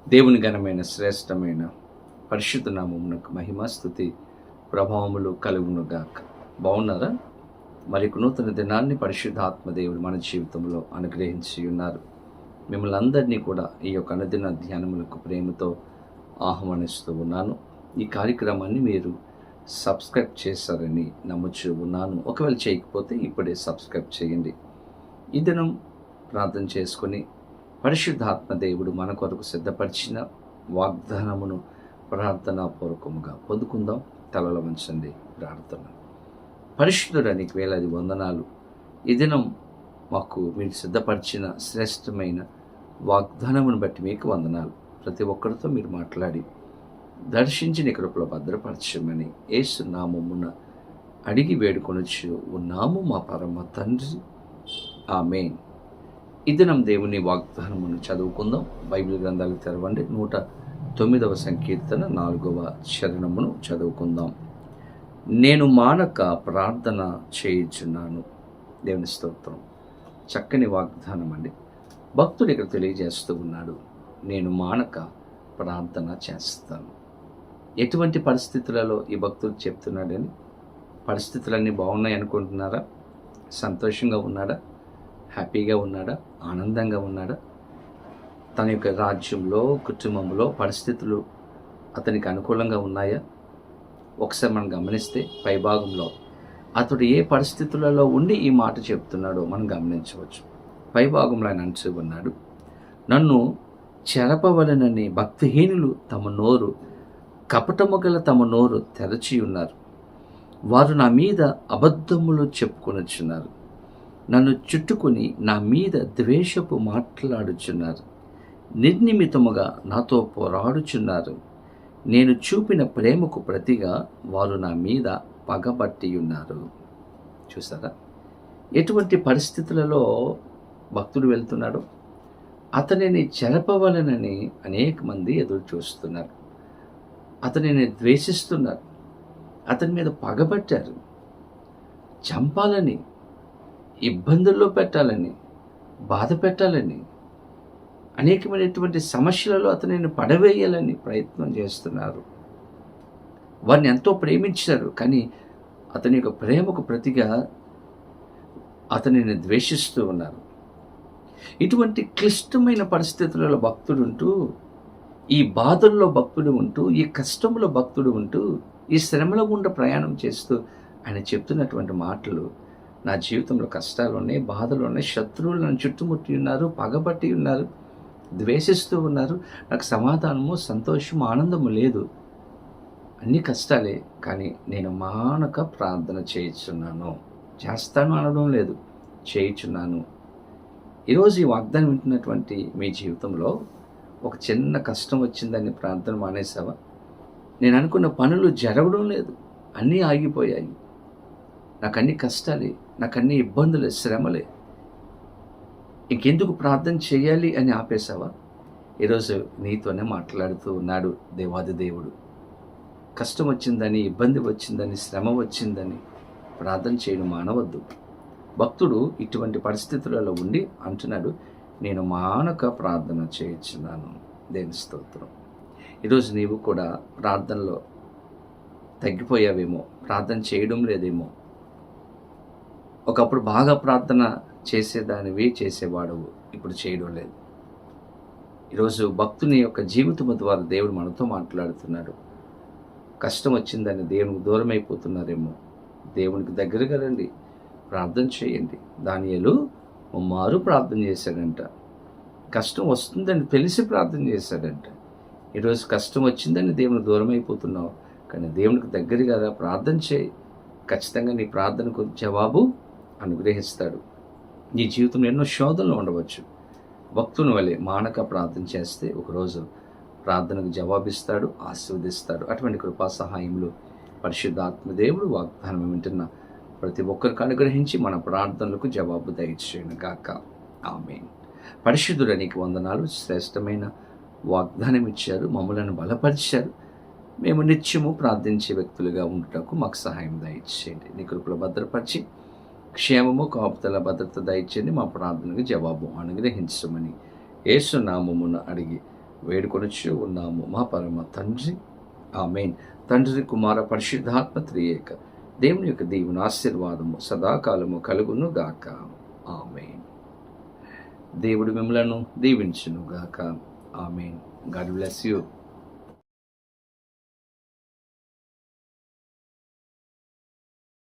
దేవుని ఘనమైన శ్రేష్టమైన పరిశుద్ధ నామమునకు మహిమ స్తుతి ప్రభావములు కలుగునుగాక. బాగున్నారా? మరి నూతన దినాన్ని పరిశుద్ధాత్మ దేవుడు మన జీవితంలో అనుగ్రహించి ఉన్నారు. మిమ్మల్ని అందరినీ కూడా ఈ యొక్క అనుదిన ధ్యానములకు ప్రేమతో ఆహ్వానిస్తూ ఉన్నాను. ఈ కార్యక్రమాన్ని మీరు సబ్స్క్రైబ్ చేశారని నమ్ముచూ ఉన్నాను. ఒకవేళ చేయకపోతే ఇప్పుడే సబ్స్క్రైబ్ చేయండి. ఈ దినం ప్రార్థన చేసుకొని పరిశుద్ధాత్మ దేవుడు మన కొరకు సిద్ధపరిచిన వాగ్దానమును ప్రార్థనాపూర్వకముగా పొందుకుందాం. తలల వంచండి, ప్రార్థన. పరిశుద్ధుడా, నీకు వేలాది వందనాలు. ఈ దినం మాకు మీరు సిద్ధపరిచిన శ్రేష్టమైన వాగ్దానమును బట్టి మీకు వందనాలు. ప్రతి ఒక్కరితో మీరు మాట్లాడి దర్శించి నీ కృపలో భద్రపరచమని యేసు నామమున అడిగి వేడుకొనొచ్చు ఉన్నాము మా పరమ తండ్రి, ఆమేన్. ఈ దినం దేవుని వాగ్దానమును చదువుకుందాం. బైబిల్ గ్రంథాలు తెరవండి. 109వ సంకీర్తన 4వ చరణమును చదువుకుందాం. నేను మానక ప్రార్థన చేయుచున్నాను. దేవుని స్తోత్రం. చక్కని వాగ్దానం అండి. భక్తుడు ఇక్కడ తెలియజేస్తూ ఉన్నాడు, నేను మానక ప్రార్థన చేస్తాను. ఎటువంటి పరిస్థితులలో ఈ భక్తుడు చెప్తున్నాడని? పరిస్థితులన్నీ బాగున్నాయి అనుకుంటున్నారా? సంతోషంగా ఉన్నాడా? హ్యాపీగా ఉన్నాడా? ఆనందంగా ఉన్నాడా? తన యొక్క రాజ్యంలో, కుటుంబంలో పరిస్థితులు అతనికి అనుకూలంగా ఉన్నాయా? ఒకసారి మనం గమనిస్తే పైభాగంలో అతడు ఏ పరిస్థితులలో ఉండి ఈ మాట చెప్తున్నాడో మనం గమనించవచ్చు. పైభాగంలో ఆయన అంటూ ఉన్నాడు, నన్ను చెరపవలనని భక్తిహీనులు తమ నోరు, కపటము గల తమ నోరు తెరచి ఉన్నారు. వారు నా మీద అబద్ధములు చెప్పుకొనొచ్చున్నారు. నన్ను చుట్టుకొని నా మీద ద్వేషపు మాట్లాడుచున్నారు. నిర్నిమితముగా నాతో పోరాడుచున్నారు. నేను చూపిన ప్రేమకు ప్రతిగా వారు నా మీద పగబట్టి ఉన్నారు. చూసారా ఎటువంటి పరిస్థితులలో భక్తుడు వెళ్తున్నాడో? అతనిని చెరపవలనని అనేక మంది ఎదురు చూస్తున్నారు. అతనిని ద్వేషిస్తున్నారు. అతని మీద పగబట్టారు. చంపాలని, ఇబ్బందుల్లో పెట్టాలని, బాధ పెట్టాలని, అనేకమైనటువంటి సమస్యలలో అతనిని పడవేయాలని ప్రయత్నం చేస్తున్నారు. వారిని ఎంతో ప్రేమించారు, కానీ అతని యొక్క ప్రేమకు ప్రతిగా అతనిని ద్వేషిస్తూ ఉన్నారు. ఇటువంటి క్లిష్టమైన పరిస్థితులలో భక్తుడు ఉంటూ, ఈ బాధల్లో భక్తుడు ఉంటూ, ఈ కష్టంలో భక్తుడు ఉంటూ, ఈ శ్రమల గుండా ప్రయాణం చేస్తూ ఆయన చెప్తున్నటువంటి మాటలు, నా జీవితంలో కష్టాలు ఉన్నాయి, బాధలు ఉన్నాయి, శత్రువులు నన్ను చుట్టుముట్టి ఉన్నారు, పగబట్టి ఉన్నారు, ద్వేషిస్తూ ఉన్నారు, నాకు సమాధానము, సంతోషము, ఆనందము లేదు, అన్ని కష్టాలే, కానీ నేను మానక ప్రార్థన చేయుచున్నాను. చేస్తాను అనడం లేదు, చేయుచున్నాను. ఈరోజు ఈ వాగ్దానం వింటున్నటువంటి మీ జీవితంలో ఒక చిన్న కష్టం వచ్చిందని ప్రార్థన మానేసావా? నేను అనుకున్న పనులు జరగడం లేదు, అన్నీ ఆగిపోయాయి, నాకు అన్ని కష్టాలే, నాకు అన్ని ఇబ్బందులే, శ్రమలే, ఇంకెందుకు ప్రార్థన చేయాలి అని ఆపేశావా? ఈరోజు నీతోనే మాట్లాడుతూ ఉన్నాడు దేవాది దేవుడు. కష్టం వచ్చిందని, ఇబ్బంది వచ్చిందని, శ్రమ వచ్చిందని ప్రార్థన చేయడం మానవద్దు. భక్తుడు ఇటువంటి పరిస్థితులలో ఉండి అంటున్నాడు, నేను మానక ప్రార్థన చేయుచున్నాను. దేవుని స్తోత్రం. ఈరోజు నీవు కూడా ప్రార్థనలో తగ్గిపోయావేమో, ప్రార్థన చేయడం లేదేమో. ఒకప్పుడు బాగా ప్రార్థన చేసేదానివి, చేసేవాడవు, ఇప్పుడు చేయడం లేదు. ఈరోజు భక్తుని యొక్క జీవితము ద్వారా దేవుడు మనతో మాట్లాడుతున్నాడు. కష్టం వచ్చిందని దేవునికి దూరం అయిపోతున్నారేమో. దేవునికి దగ్గరగా రండి, ప్రార్థన చేయండి. దానియేలు ముమ్మారు ప్రార్థన చేశాడంట. కష్టం వస్తుందని తెలిసి ప్రార్థన చేశాడంట. ఈరోజు కష్టం వచ్చిందని దేవునికి దూరం అయిపోతున్నావు, కానీ దేవునికి దగ్గరగా ప్రార్థన చేయి. ఖచ్చితంగా నీ ప్రార్థనకు జవాబు అనుగ్రహిస్తాడు. నీ జీవితంలో ఎన్నో శోధనలు ఉండవచ్చు. భక్తుని వలె మానక ప్రార్థన చేస్తే ఒకరోజు ప్రార్థనకు జవాబిస్తాడు, ఆశీర్వదిస్తాడు. అటువంటి కృపా సహాయములు పరిశుద్ధాత్మ దేవుడు వాగ్దానం వింటున్న ప్రతి ఒక్కరికి అనుగ్రహించి మన ప్రార్థనలకు జవాబు దయచేయను గాక. ఆమేన్. పరిశుద్ధుడ, నీకు వందనాలు. శ్రేష్టమైన వాగ్దానం ఇచ్చారు, మమ్మలను బలపరిచారు. మేము నిత్యము ప్రార్థించే వ్యక్తులుగా ఉండటకు మాకు సహాయం దయచేయండి. నీ కృపలో భద్రపరిచి క్షేమము, కాపుదల, భద్రత దయచేయండి. మా ప్రార్థనకు జవాబు అనుగ్రహించమని యేసు నామమున అడిగి వేడుకొనుచు ఉన్నాము మా పరమ తండ్రి. ఆమేన్. తండ్రి, కుమార, పరిశుద్ధాత్మ త్రియేక దేవుని యొక్క దీవుని ఆశీర్వాదము సదాకాలము కలుగును గాక. ఆమేన్. దేవుడు మిమ్మలను దీవించును గాక. ఆమేన్. God bless you.